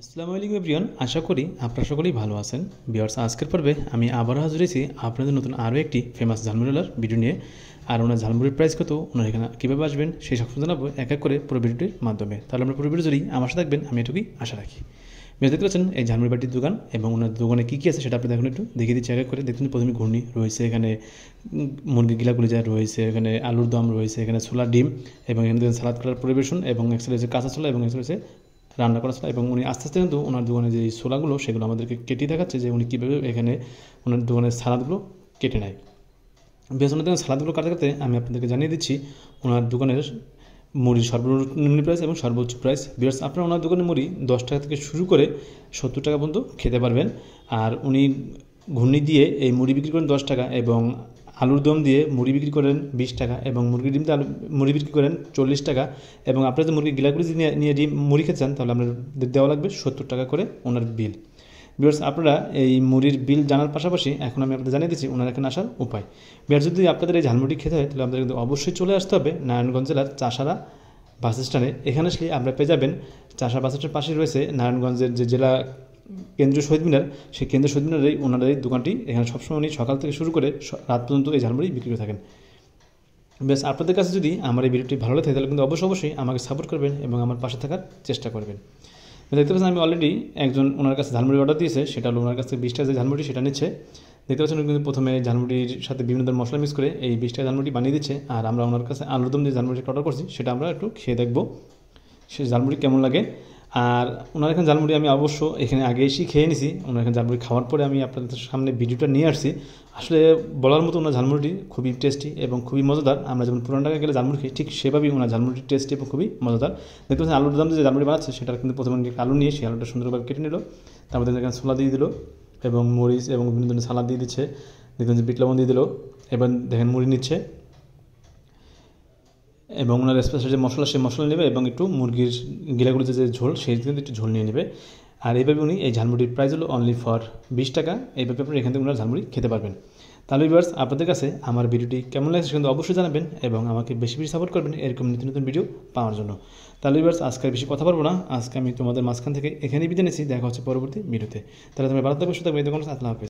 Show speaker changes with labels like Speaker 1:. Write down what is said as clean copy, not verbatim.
Speaker 1: আসসালামু আলাইকুম এভরিওয়ান, আশা করি আপনারা সকলেই ভালো আছেন। ভিউয়ার্স, আজকের পর্বে আমি আবারও হাজির হয়েছি আপনাদের নতুন আরও একটি ফেমাস ঝালমুড়িওয়ালার ভিডিও নিয়ে। আর ওনার ঝালমুড়ির প্রাইস কত, ওনার এখানে কীভাবে আসবেন সেই সব জানাবো এক এক করে পুরো ভিডিওটির মাধ্যমে। তাহলে আমরা পুরো ভিডিও যদি আমার সাথে থাকবেন, আমি এটুকুই আশা রাখি। বেশ, দেখতে পাচ্ছেন এই ঝালমুড়ি বাটির দোকান এবং ওনার দোকানে কী কী আছে সেটা আপনি দেখুন, একটু দেখিয়ে দিচ্ছি এক এক করে। দেখুন, প্রথমে ঘূর্ণি রয়েছে, এখানে মুরগি গিলাগুলি যা রয়েছে, এখানে আলুর দম রয়েছে, এখানে ছোলা ডিম এবং এখানে দেখুন সালাদ করার পরিবেশন এবং এক্সট্রা রয়েছে কাঁচা ছোলা এবং এক্সট্রা রয়েছে রান্না করা ছোলা। এবং উনি আস্তে আস্তে কিন্তু ওনার দোকানে যে ছোলাগুলো সেগুলো আমাদেরকে কেটে দেখাচ্ছে যে উনি কীভাবে এখানে ওনার দোকানের সালাদগুলো কেটে নেয়। বেশ, ওনার দোকানের সালাদগুলো কাটতে কাটতে আমি আপনাদেরকে জানিয়ে দিচ্ছি ওনার দোকানের মুড়ির সর্বনিম্ন প্রাইস এবং সর্বোচ্চ প্রাইস। ভিউয়ার্স, আপনারা ওনার দোকানে মুড়ি 10 টাকা থেকে শুরু করে 70 টাকা পর্যন্ত খেতে পারবেন। আর উনি ঘূর্ণি দিয়ে এই মুড়ি বিক্রি করেন 10 টাকা এবং আলুর দম দিয়ে মুড়ি বিক্রি করেন 20 টাকা এবং মুরগির ডিম দিয়ে মুড়ি বিক্রি করেন 40 টাকা। এবং আপনারা যদি মুরগির গিলাগুলি নিয়ে ডিম মুড়ি খেতে চান তাহলে আপনার দেওয়া লাগবে 70 টাকা করে ওনার বিল। ভিউয়ার্স, আপনারা এই মুড়ির বিল জানার পাশাপাশি এখন আমি আপনাদের জানিয়ে দিচ্ছি ওনার এখানে আসার উপায়। ভিউয়ার্স, যদি আপনাদের এই ঝালমুড়ি খেতে হয় তাহলে আপনাদের কিন্তু অবশ্যই চলে আসতে হবে নারায়ণগঞ্জ জেলার চাষারা বাস স্ট্যান্ডে। এখানে আসলে আপনারা পেয়ে যাবেন চাষা বাস স্ট্যান্ডের পাশেই রয়েছে নারায়ণগঞ্জের যে জেলা কেন্দ্রীয় শহীদ মিনার, সেই কেন্দ্রীয় শহীদ মিনারের ওনাদের এই দোকানটি। এখানে সবসময় উনি সকাল থেকে শুরু করে রাত পর্যন্ত এই ঝালমুড়ি বিক্রি করে থাকেন। বেশ, আপনাদের কাছে যদি আমার এই ভিডিওটি ভালো লাগে তাহলে কিন্তু অবশ্যই আমাকে সাপোর্ট করবেন এবং আমার পাশে থাকার চেষ্টা করবেন। দেখতে পাচ্ছেন আমি অলরেডি একজন ওনার কাছে ঝালমুড়ি অর্ডার দিয়েছে, সেটা হলো ওনার কাছে 20 টাকা যে ঝালমুড়ি সেটা নিচ্ছে। দেখতে পাচ্ছেন কিন্তু প্রথমে ঝালমুড়ির সাথে বিভিন্ন ধরনের মশলা মিক্স করে এই 20 টাকা ঝালমুড়ি বানিয়ে দিচ্ছে। আর আমরা ওনার কাছে আলুর দম যে ঝালমুড়িটা অর্ডার করছি সেটা আমরা একটু খেয়ে দেখবো সে ঝালমুড়ি কেমন লাগে। আর ওনার এখানে ঝালমুড়ি আমি অবশ্য এখানে আগে এসেই খেয়ে নিছি। ওনার এখানে ঝালমুড়ি খাওয়ার পরে আমি আপনাদের সামনে ভিডিওটা নিয়ে আসছি। আসলে বলার মতো ওনার ঝালমুড়িটি খুবই টেস্টি এবং খুবই মজাদার। আমরা যেমন পুরান ঢাকায় গেলে ঝালমুড়ি খাই, ঠিক সেভাবেই ওনার ঝালমুড়িটি টেস্টি এবং খুবই মজাদার। দেখতে পাচ্ছেন আলুর দম যে ঝালমুড়ি বানাচ্ছে সেটা কিন্তু প্রথমে আলু নিয়ে সেই আলুটা সুন্দরভাবে কেটে নিল, তারপর এখানে ছোলা দিয়ে দিল এবং মরিচ এবং বিভিন্ন ধরনের সালাদ দিয়ে দিচ্ছে। দেখবেন যে বিট লবণ দিয়ে দিল। এবার দেখেন মুড়ি নিচ্ছে এবং ওনার স্পেশাল যে মশলা সেই মশলা নেবে এবং একটু মুরগির গিলাগুলিতে যে ঝোল সেই থেকে একটু ঝোল নিয়ে নেবে। আর এইভাবে উনি এই ঝালমুড়ির প্রাইস হলো অনলি ফর 20 টাকা। এইভাবে আপনি এখান থেকে ওনার ঝালমুড়ি খেতে পারবেন। তাহলে ভিউয়ার্স, আপনাদের কাছে আমার ভিডিওটি কেমন লাগছে কিন্তু অবশ্যই জানাবেন এবং আমাকে বেশি বেশি সাপোর্ট করবেন এরকম নতুন নতুন ভিডিও পাওয়ার জন্য। তাহলে ভিউয়ার্স, আজকে বেশি কথা বলবো না, আজকে আমি তোমাদের মাঝখান থেকে এখানেই বিদায় নিচ্ছি। দেখা হচ্ছে পরবর্তী ভিডিওতে। তাহলে তুমি ভালো থাকবে, সুস্থ থাকবে। আল্লাহ হাফেজ।